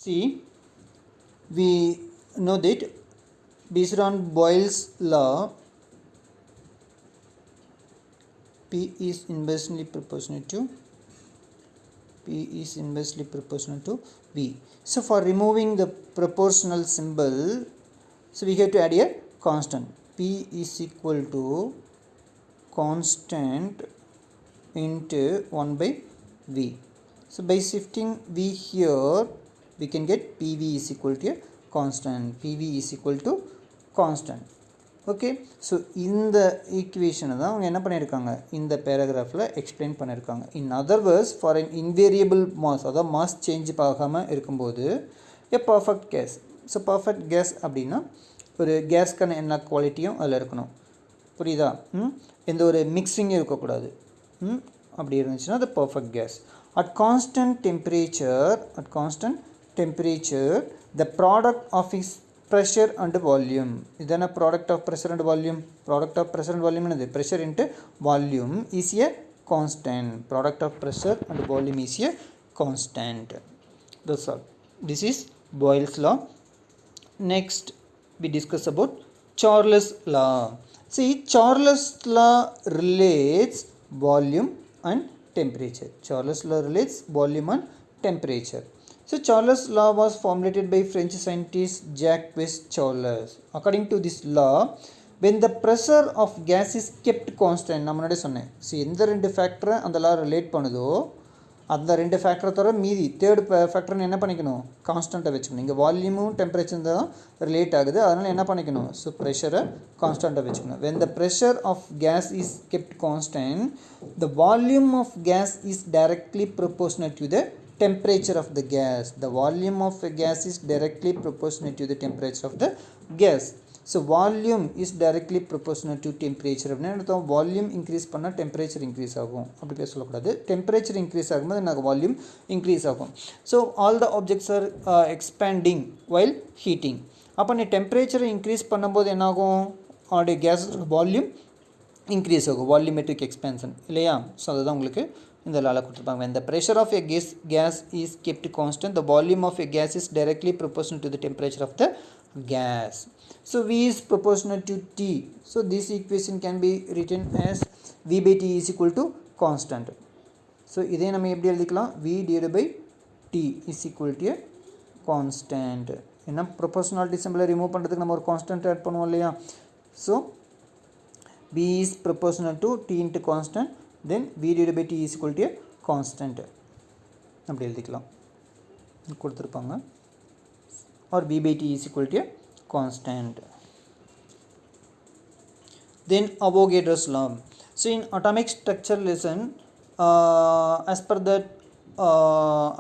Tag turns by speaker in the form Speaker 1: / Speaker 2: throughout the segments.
Speaker 1: See, we know that based on Boyle's law, P is inversely proportional to V. So for removing the proportional symbol, so we have to add a constant. P is equal to constant into 1 by V. So by shifting V here, we can get PV is equal to a constant. PV is equal to constant. Okay so இந்த ஈக்குவேஷனை தான் அவங்க என்ன பண்ணியிருக்காங்க இந்த பேராகிராஃபில் explain பண்ணியிருக்காங்க. In other words for an invariable mass, அதாவது மாஸ் சேஞ்ச் ஆகாமல் இருக்கும்போது a perfect gas. So perfect gas அப்படின்னா ஒரு கேஸ்க்கான எல்லா குவாலிட்டியும் அதில் இருக்கணும். புரியுதா? எந்த ஒரு மிக்சிங்கும் இருக்கக்கூடாது. அப்படி இருந்துச்சுன்னா அது perfect gas. At constant temperature the product of is pressure and volume. Then a product of pressure and volume. Product of pressure and volume is pressure into volume is a constant. Product of pressure and volume is a constant. That's all. This is Boyle's law. Next we discuss about Charles' law. See, Charles' law relates volume and temperature. Charles' law relates volume and temperature. So Charles' law was formulated by French scientist Jacques Charles. According to this law, when the pressure of gas is kept constant, நான் முன்னாடி சொன்னேன். So எந்த ரெண்டு ஃபேக்டரை அந்த லா relate பண்ணுதோ அந்த ரெண்டு ஃபேக்டரை தவிர மீதி தேர்டு ஃபேக்டர்னு என்ன பண்ணிக்கணும், கான்ஸ்டண்ட்டாக வச்சுக்கணும். இங்கே வால்யூமும் டெம்பரேச்சர் தான் ரிலேட் ஆகுது, அதனால் என்ன பண்ணிக்கணும், ஸோ ப்ரெஷரை கான்ஸ்டண்ட்டாக வச்சுக்கணும். when the pressure of gas is kept constant, the volume of gas is directly proportional to the temperature of the gas. The volume of a gas is directly proportional to the temperature of the gas. So volume is directly proportional to temperature. அப்படின்னா அர்த்தம் volume increase பண்ணால் temperature increase ஆகும். அப்படி பேச சொல்லக்கூடாது. Temperature increase ஆகும்போது எனக்கு volume increase ஆகும். So all the objects R expanding while heating. அப்போ நீ டெம்பரேச்சரை இன்க்ரீஸ் பண்ணும்போது என்னாகும், அவனுடைய கேஸ் வால்யூம் இன்க்ரீஸ் ஆகும், வால்யூமெட்ரிக் எக்ஸ்பேன்ஷன் இல்லையா. ஸோ அதுதான் உங்களுக்கு இந்த லால கொடுத்துருப்பாங்க. when the pressure of a gas is kept constant, the volume of a gas is directly proportional to the temperature of the gas. So V is proportional to T. So this equation can be written as V by T is equal to constant. So இதை நம்ம எப்படி எழுதிக்கலாம், V divided by T is equal to a constant. என்ன proportionality symbol remove பண்ணுறதுக்கு நம்ம ஒரு constant add பண்ணுவோம் இல்லையா. So V is proportional to T into constant, then V divided by T is equal to a constant. அப்படி எழுதிக்கலாம் கொடுத்துருப்பாங்க. or V by T is equal to a constant. Then Avogadro's law. So in atomic structure lesson, as per that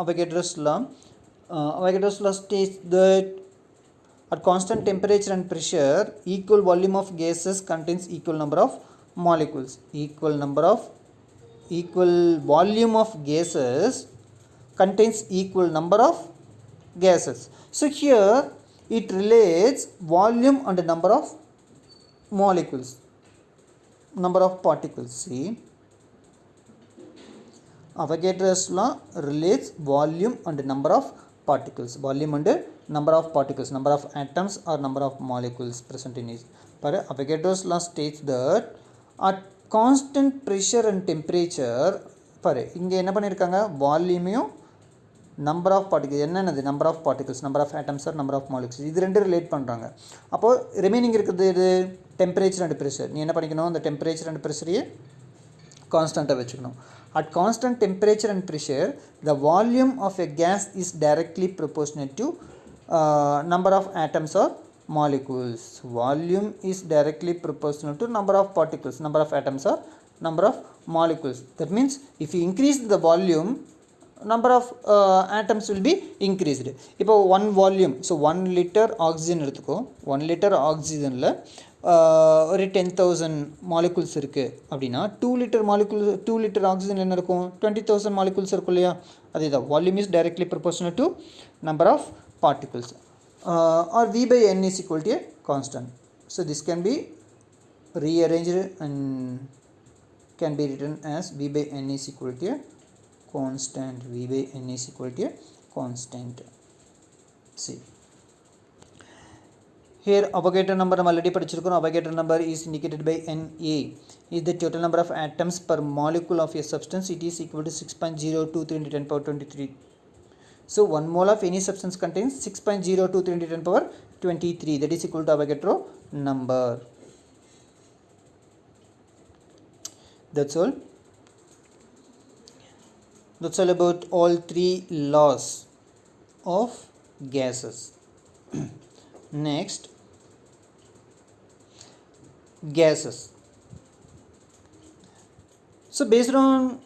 Speaker 1: Avogadro's law states that at constant temperature and pressure, equal volume of gases contains equal number of molecules. Equal volume of gases contains equal number of gases. So here it relates volume and number of molecules, number of particles. See, Avogadro's law relates volume and number of particles, volume and number of particles, number of atoms or number of molecules present in it. But Avogadro's law states that at constant pressure and temperature, பாரு இங்கே என்ன பண்ணியிருக்காங்க, வால்யூமையும் number of particles, என்னென்னது number of particles, number of atoms or number of molecules, இது ரெண்டு relate பண்ணுறாங்க. அப்போது ரிமைனிங் இருக்கிறது இது டெம்பரேச்சர் அண்ட் ப்ரெஷர். நீ என்ன பண்ணிக்கணும், அந்த டெம்பரேச்சர் அண்ட் ப்ரெஷரையே கான்ஸ்டண்ட்டாக வச்சுக்கணும். At constant temperature and pressure the volume of a gas is directly proportional to number of atoms or molecules. Volume is directly proportional to number of particles, number of atoms or number of molecules. That means if you increase the volume, number of atoms will be increased. இப்போ 1 volume, so 1 liter oxygen எடுத்துக்கோ, 1 liter oxygenல ஒரு 10,000 molecules இருக்குது அப்படின்னா 2 liter oxygen என்ன இருக்கும், 20,000 molecules இருக்கும் இல்லையா. அதே தான் volume is directly proportional to number of particles. Or V by N is equal to a constant. So this can be rearranged and can be written as V by N is equal to a constant. V by N is equal to a constant. see. Here Avogadro number நம்ம already படிச்சிருக்கோம். Avogadro number is indicated by Na. Is the total number of atoms per molecule of a substance. It is equal to 6.023 into 10 power 23. So 1 mole of any substance contains 6.023 into 10 power 23. That is equal to Avogadro number. That's all. That's all about all three laws of gases. Next, gases. So based on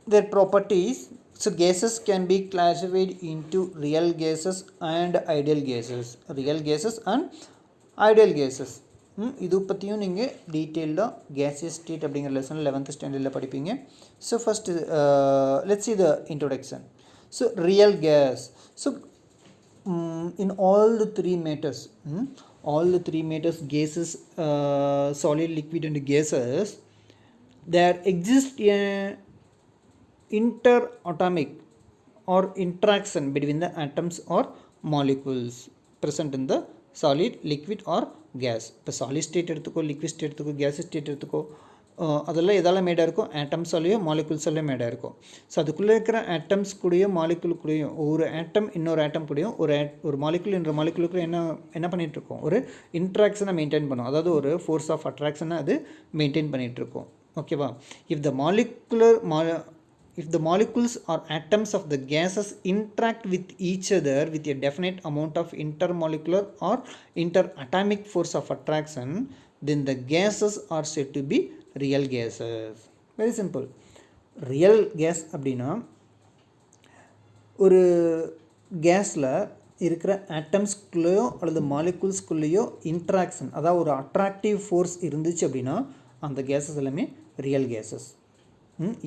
Speaker 1: their properties, so gases can be classified into real gases and ideal gases. Real gases and ideal gases. இது பற்றியும் நீங்கள் டீட்டெயில்டாக gaseous state அப்படிங்கிற lesson 11th ஸ்டாண்டர்டில் படிப்பீங்க. So first let's see the introduction. So real gas. So in all the three matters, gases, solid, liquid and gases, there exists a interatomic or interaction between the atoms or molecules present in the solid, liquid or gas. இப்போ solid state எடுத்துக்கோ, liquid state எடுத்துக்கோ, case state எடுத்துக்கோ, அதெல்லாம் எதால் மேடாக இருக்கும்? ஆட்டம்ஸாலேயோ மாலிகுல்ஸாலேயோ மேடாக இருக்கும். So அதுக்குள்ளே இருக்கிற ஆட்டம்ஸ் கூடயும் மாலிகுல் கூடயும் ஒரு ஆட்டம் இன்னொரு ஆட்டம் கூடயும் ஒரு மாலிகுல் என்ற மாலிகுலுக்குள்ள என்ன பண்ணிகிட்ருக்கோம்? ஒரு இன்ட்ராக்ஷனை மெயின்டைன் பண்ணும். அதாவது ஒரு ஃபோர்ஸ் ஆஃப் அட்ராக்ஷனை அது மெயின்டைன் பண்ணிகிட்ருக்கோம். ஓகேவா? If the molecules or atoms of the gases interact with each other with a definite amount of intermolecular or interatomic force of attraction, then the gases are said to be real gases. Very simple. Real gas அப்படின்னா ஒரு கேஸில் இருக்கிற ஆட்டம்ஸ்குள்ளேயோ அல்லது மாலிகுல்ஸ்குள்ளேயோ interaction, அதாவது ஒரு attractive force இருந்துச்சு அப்படின்னா அந்த கேஸஸ் எல்லாமே real gases.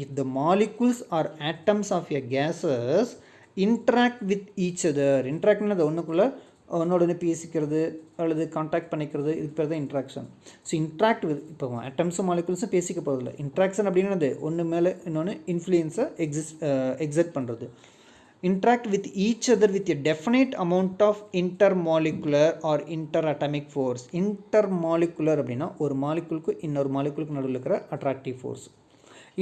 Speaker 1: If the molecules or atoms of a gases interact with each other, இன்ட்ராக்ட்னது ஒன்னோட பேசிக்கிறது அல்லது கான்டாக்ட் பண்ணிக்கிறது, இதுக்கு பேர் தான் இன்ட்ராக்ஷன். ஸோ இன்ட்ராக்ட் வித், இப்போ ஆட்டம்ஸும் மாலிகுல்ஸும் பேசிக்க போகிறதில்ல. இன்ட்ராக்ஷன் அப்படிங்கிறது ஒன்று மேலே இன்னொன்று இன்ஃப்ளூயன்ஸை எக்ஸர்ட் பண்ணுறது. interact with each other with a definite amount of intermolecular or interatomic force. Intermolecular அப்படின்னா ஒரு மாலிகுலுக்கு இன்னொரு மாலிகுலுக்கு நடுவில் இருக்கிற அட்ராக்டிவ் ஃபோர்ஸ்.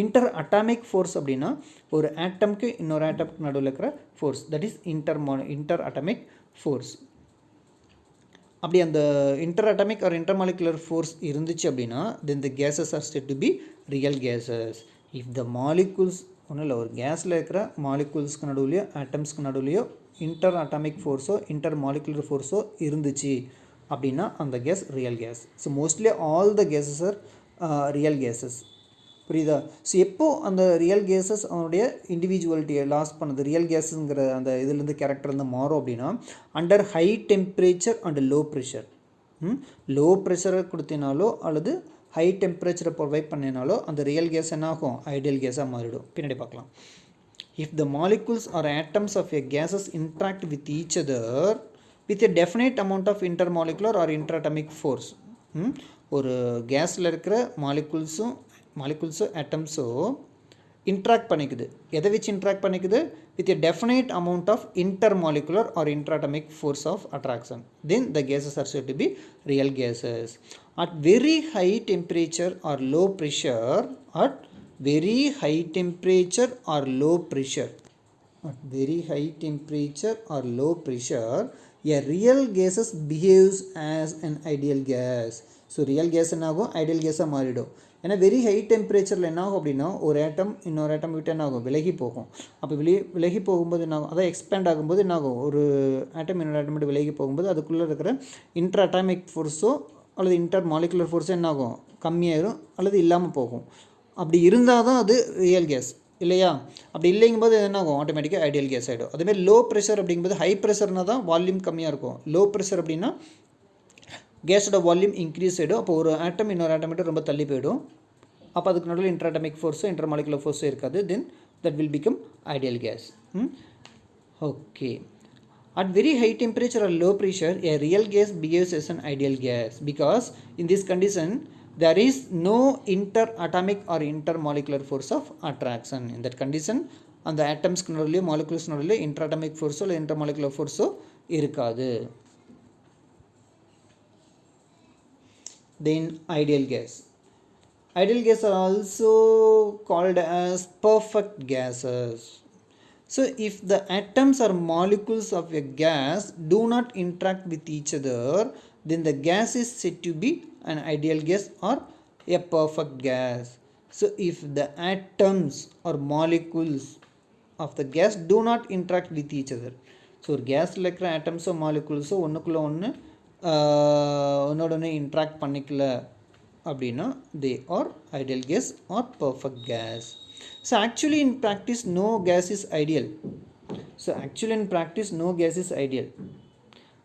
Speaker 1: interatomic force அப்படின்னா ஒரு ஆட்டம்க்கு இன்னொரு ஆட்டம்க்கு நடுவில் இருக்கிற force, that is interatomic force. அப்படி அந்த interatomic or intermolecular force இருந்துச்சு அப்படின்னா then the gases are said to be real gases. If the molecules ஒன்றும் இல்லை, ஒரு கேஸில் இருக்கிற மாலிகுல்ஸ்க்கு நடுவுலையோ ஆட்டம்ஸ்க்கு நடுவுலையோ interatomic ஃபோர்ஸோ intermolecular ஃபோர்ஸோ இருந்துச்சு அப்படின்னா அந்த gas real gas. So mostly all the gases are real gases. புரியுதா? ஸோ எப்போது அந்த ரியல் கேஸஸ் அவனுடைய இண்டிவிஜுவலிட்டியை லாஸ் பண்ணுது, ரியல் கேஸுங்கிற அந்த இதுலேருந்து கேரக்டர்லேருந்து மாறும் அப்படின்னா under high temperature and low pressure. Low ப்ரெஷரை கொடுத்தினாலோ அல்லது ஹை டெம்பரேச்சரை ப்ரொவைட் பண்ணினாலோ அந்த ரியல் கேஸ் என்ன ஆகும்? ஐடியல் கேஸாக மாறிடும். பின்னாடி பார்க்கலாம். If the molecules or atoms of a gases interact with each other with a definite amount of intermolecular or interatomic force. ஒரு கேஸில் இருக்கிற மாலிகுல்ஸும் ஆட்டம்ஸோ இன்ட்ராக்ட் பண்ணிக்குது. எதை வச்சு இன்ட்ராக்ட் பண்ணிக்குது? With a definite amount of intermolecular or interatomic force of attraction. Then the gases are said to be real gases. At very high temperature or low pressure, at very high temperature or low pressure, at very high temperature or low pressure, a real gases behaves as an ideal gas. So real gas என்ன ஆகும்? Ideal கேஸாக மாறிடும். ஏன்னா very high டெம்பரேச்சரில் என்ன ஆகும் அப்படின்னா ஒரு ஆட்டம் இன்னொரு ஆட்டம் விட்டு என்ன ஆகும்? விலகி போகும். அப்போ விலகி போகும்போது என்ன ஆகும்? அதான் எக்ஸ்பேண்ட் ஆகும்போது என்ன ஆகும்? ஒரு ஆட்டம் இன்னொரு ஆட்டம் விட்டு விலகி போகும்போது அதுக்குள்ளே இருக்கிற இன்டர் அட்டாமிக் ஃபோர்ஸோ அல்லது இன்டர் மாலிகுலர் ஃபோர்ஸோ என்ன ஆகும்? கம்மியாயிரும் அல்லது இல்லாமல் போகும். அப்படி இருந்தால் தான் அது ரியல் கேஸ், இல்லையா? அப்படி இல்லைங்கும்போது என்ன ஆகும்? ஆட்டோமேட்டிக்காக ஐடியல் கேஸ் ஆகிடும். அதேமாதிரி லோ ப்ரெஷர் அப்படிங்கும்போது ஹை ப்ரெஷர்னால் தான் வால்யூம் கம்மியாக இருக்கும். லோ ப்ரெஷர் அப்படின்னா கேஸோட வால்யூம் இன்க்ரீஸ் ஆகிடும். அப்போ ஒரு ஆட்டம் இன்னொரு ஆட்டம் விட்டு ரொம்ப தள்ளி போயிடும். அப்போ அதுக்கு நடுவில் இன்டர்அட்டாமிக் ஃபோர்ஸோ இன்டர்மாலிகுலர் ஃபோர்ஸோ இருக்காது. Then that will become ideal gas. Okay. At very high temperature or low pressure, a real gas behaves as an ideal gas because in this condition there is no interatomic or intermolecular force of attraction. In that condition, அந்த ஆட்டம்ஸ்க்கு நடுவுலையோ molecules நடுவுலையோ இன்ட்ராட்டமிக் ஃபோர்ஸோ இல்லை intermolecular ஃபோர்ஸோ இருக்காது. Then ideal gas. Ideal gas are also called as perfect gases. So if the atoms or molecules of a gas do not interact with each other, then the gas is said to be an ideal gas or a perfect gas. So if the atoms or molecules of the gas do not interact with each other, so ஒரு கேஸில் இருக்கிற ஆட்டம்ஸோ மாலிகுல்ஸோ ஒன்றுக்குள்ளே ஒன்றோட ஒன்று interact பண்ணிக்கல அப்படின்னா they are ideal gas or perfect gas. So actually in practice no gas is ideal.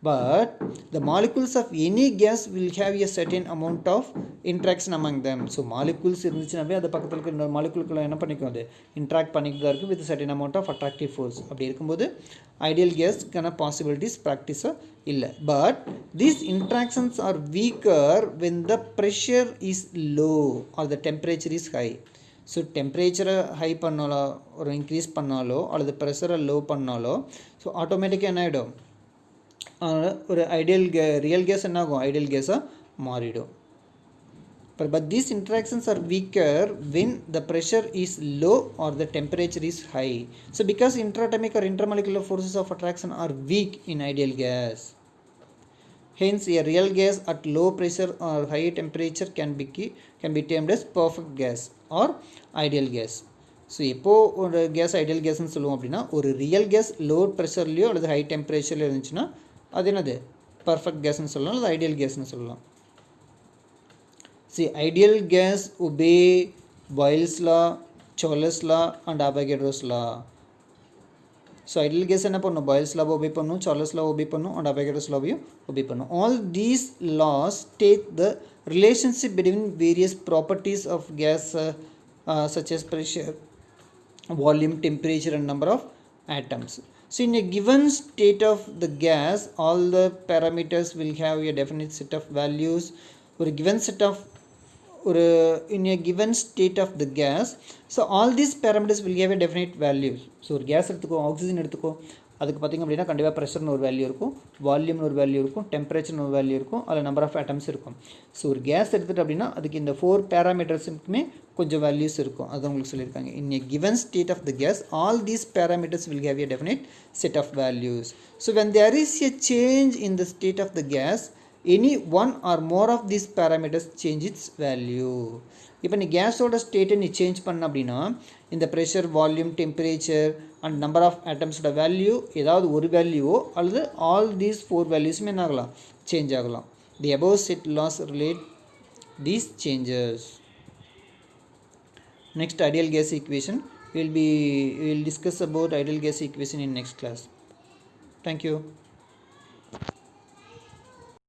Speaker 1: But the molecules of any gas will have a certain amount of interaction among them. So molecules இருந்துச்சுனாவே அது பக்கத்தில் இருக்கிற இன்னொரு மாலிகுலுக்குள்ள என்ன பண்ணிக்கும், அது interact பண்ணிட்டு தான் இருக்குது with certain amount of attractive force. அப்படி இருக்கும்போது ஐடியல் கேஸ்க்கான பாசிபிலிட்டிஸ் ப்ராக்டிஸாக இல்லை. But these interactions are weaker when the pressure is low or the temperature is high. So டெம்பரேச்சரை ஹை பண்ணாலோ ஒரு இன்க்ரீஸ் பண்ணாலோ அல்லது ப்ரெஷரை லோ பண்ணாலோ ஸோ ஆட்டோமேட்டிக்காக என்ன ஆகிடும், ஒரு ரியல் கேஸ் என்ன ஆகும், ஐடியல் கேஸாக மாறிடும். But these interactions are weaker when the pressure is low or the temperature is high. So because intraatomic or intermolecular forces of attraction are weak in ideal gas, hence a real gas at low pressure or high temperature can be termed as perfect gas or ideal gas. So எப்போது ஒரு case ideal கேஸ்ன்னு சொல்லுவோம் அப்படின்னா, ஒரு real case low ப்ரெஷர்லையோ அல்லது high டெம்பரேச்சர்லையோ இருந்துச்சுன்னா அது என்னது, perfect கேஸ்ன்னு சொல்லலாம் அல்லது ஐடியல் கேஸ்ன்னு சொல்லலாம். See, ideal gas obey Boyle's law, Chaucer's law and Avogadro's law. So ideal gas என்ன பண்ணும், பாயில்ஸ் லாவை ஒபே பண்ணும், சார்லஸ் லா ஒபே பண்ணும் அண்ட் அவோகாட்ரோஸ் லாவையும் ஒபே பண்ணும். All these laws state the relationship between various properties of gas such as pressure, volume, temperature and number of atoms. So in a given state of the gas, all the parameters will have a definite set of values. Or a given set of in a given state of the gas, so all these parameters will have a definite values. So ஒரு case எடுத்துக்கோ, oxygen எடுத்துக்கோ, அதுக்கு பார்த்திங்க அப்படின்னா கண்டிப்பாக ப்ரெஷர்னு ஒரு value இருக்கும், வால்யூம்னு ஒரு வேல்யூ இருக்கும், டெம்பரேச்சர்னு ஒரு வேல்யூ இருக்கும், அதில் நம்பர் ஆஃப் ஆட்டம்ஸ் இருக்கும். ஸோ ஒரு கேஸ் எடுத்துகிட்டு அப்படின்னா அதுக்கு இந்த 4 பேராமீட்டர்ஸுக்குமே கொஞ்சம் வேல்யூஸ் இருக்கும். அது உங்களுக்கு சொல்லியிருக்காங்க. இன் a given state of the gas, all these parameters will have a definite set of values. So when there is a change in the state of the gas, any one or more of these parameters change its value. இப்போ நீ கேஸோட ஸ்டேட்டை நீ change பண்ண அப்படின்னா இந்த pressure, volume, temperature and number of ஆட்டம்ஸோட value ஏதாவது ஒரு வேல்யூவோ அல்லது ஆல் தீஸ் 4 வேல்யூஸுமே என்ன ஆகலாம், சேஞ்ச் ஆகலாம். தி above set laws relate these changes. Next, ideal gas equation. We will discuss about ideal gas equation in next class. Thank you.